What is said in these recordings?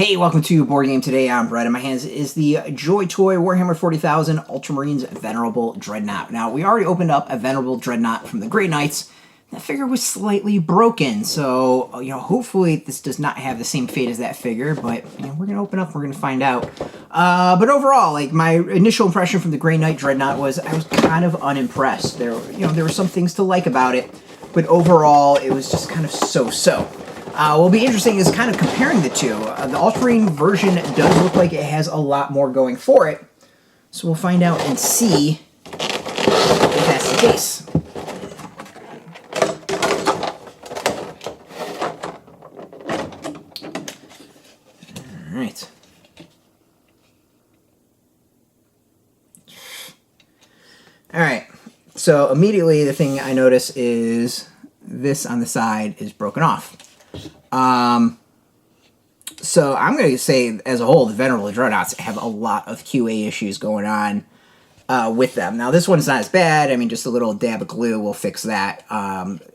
Hey, welcome to Board Game Today. I'm Brett. In my hands is the Joy Toy Warhammer 40,000 Ultramarines Venerable Dreadnought. Now, we already opened up a Venerable Dreadnought from the Grey Knights. That figure was slightly broken, so, hopefully this does not have the same fate as that figure, but, we're going to open up, we're going to find out. But overall, my initial impression from the Grey Knight Dreadnought was I was kind of unimpressed. There were some things to like about it, but overall, it was just kind of so-so. What will be interesting is kind of comparing the two. The Ultramarine version does look like it has a lot more going for it, so we'll find out and see if that's the case. Alright. Alright, so immediately the thing I notice is this on the side is broken off. So I'm going to say, as a whole, the Venerable Dreadnoughts have a lot of QA issues going on with them. Now, this one's not as bad. I mean, just a little dab of glue will fix that.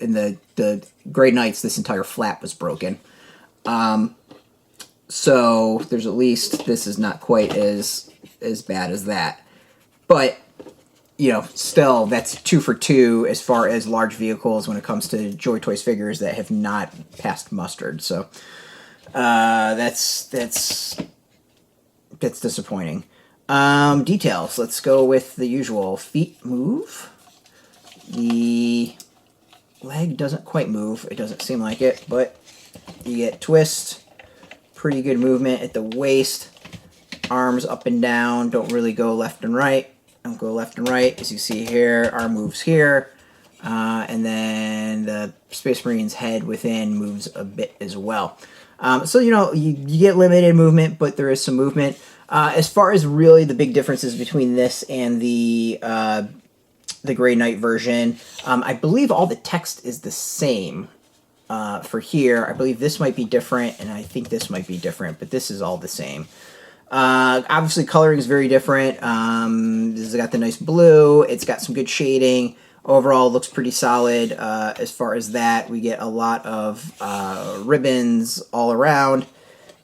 In the Grey Knights, this entire flap was broken. So there's at least, this is not quite as bad as that. But, still, that's 2 for 2 as far as large vehicles when it comes to Joy Toys figures that have not passed mustard. So that's disappointing. Details. Let's go with the usual. Feet move. The leg doesn't quite move. It doesn't seem like it, but you get twist. Pretty good movement at the waist. Arms up and down. Don't really go left and right. Don't go left and right. As you see here, arm moves here. And then the Space Marine's head within moves a bit as well. So, you get limited movement, but there is some movement. As far as really the big differences between this and the Grey Knight version, I believe all the text is the same for here. I believe this might be different, and I think this might be different, but this is all the same. Obviously, coloring is very different. This has got the nice blue. It's got some good shading. Overall, looks pretty solid as far as that. We get a lot of ribbons all around.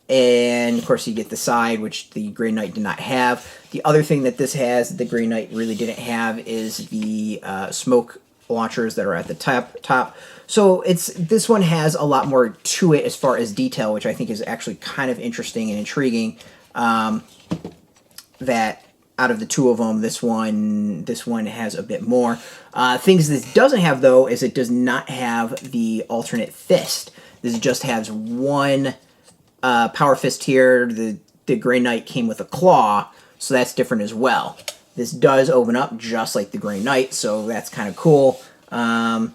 And, of course, you get the side, which the Grey Knight did not have. The other thing that this has, the Grey Knight really didn't have, is the smoke launchers that are at the top. So this one has a lot more to it as far as detail, which I think is actually kind of interesting and intriguing. That out of the two of them, this one has a bit more. Things this doesn't have, though, is it does not have the alternate fist. This just has one power fist here. The Grey Knight came with a claw, so that's different as well. This does open up just like the Grey Knight, so that's kind of cool. The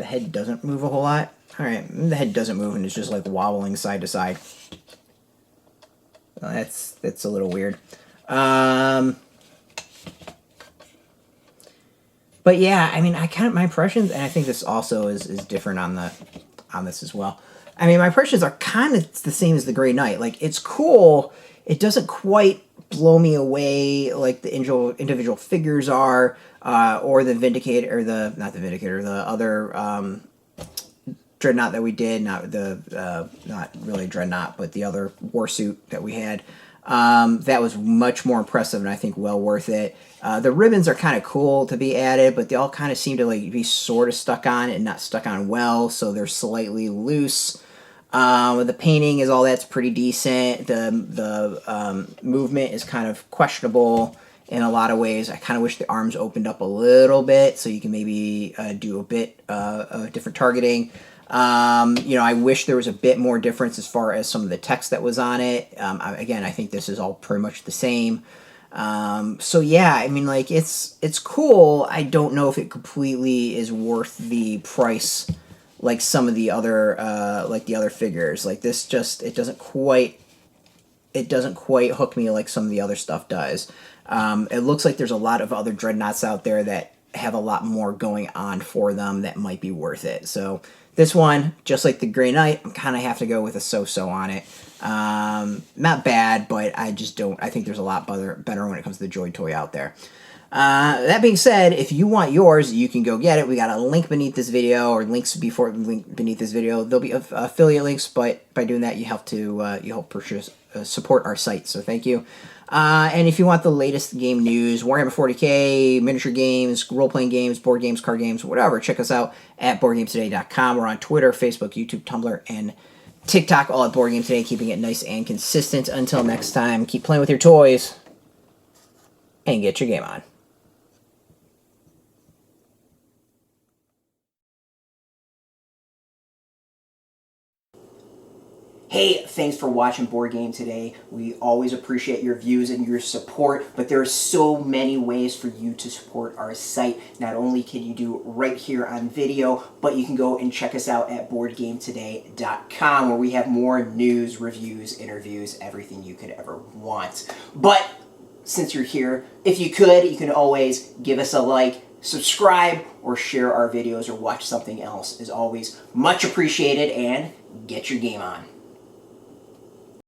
head doesn't move a whole lot. Alright, the head doesn't move and it's just like wobbling side to side. Well, that's a little weird. But yeah, I mean, my impressions, and I think this also is different on this as well. I mean, my impressions are kind of the same as the Grey Knight. Like, it's cool. It doesn't quite blow me away like the individual figures are, or the Vindicator, or not the Vindicator, the other Dreadnought that we did, not really Dreadnought, but the other Warsuit that we had. That was much more impressive and I think well worth it. The ribbons are kind of cool to be added, but they all kind of seem to be sort of stuck on and not stuck on well, so they're slightly loose. The painting is all that's pretty decent. The movement is kind of questionable in a lot of ways. I kind of wish the arms opened up a little bit so you can maybe do a bit of different targeting. I wish there was a bit more difference as far as some of the text that was on it. Again, I think this is all pretty much the same. So yeah, I mean, it's cool. I don't know if it completely is worth the price like some of the other figures. Like this it doesn't quite hook me like some of the other stuff does. It looks like there's a lot of other Dreadnoughts out there that have a lot more going on for them that might be worth it. So this one, just like the Grey Knight, I kind of have to go with a so-so on it. Not bad, but I just don't. I think there's a lot better when it comes to the Joy Toy out there. That being said, if you want yours, you can go get it. We got a link beneath this video, or links before link beneath this video. There'll be affiliate links, but by doing that, you help purchase support our site. So thank you. And if you want the latest game news, Warhammer 40K, miniature games, role-playing games, board games, card games, whatever, check us out at BoardGameToday.com. We're on Twitter, Facebook, YouTube, Tumblr, and TikTok, all at Board Game Today, keeping it nice and consistent. Until next time, keep playing with your toys and get your game on. Hey, thanks for watching Board Game Today. We always appreciate your views and your support, but there are so many ways for you to support our site. Not only can you do it right here on video, but you can go and check us out at BoardGameToday.com, where we have more news, reviews, interviews, everything you could ever want. But since you're here, if you could, you can always give us a like, subscribe, or share our videos or watch something else. Is always much appreciated, and get your game on.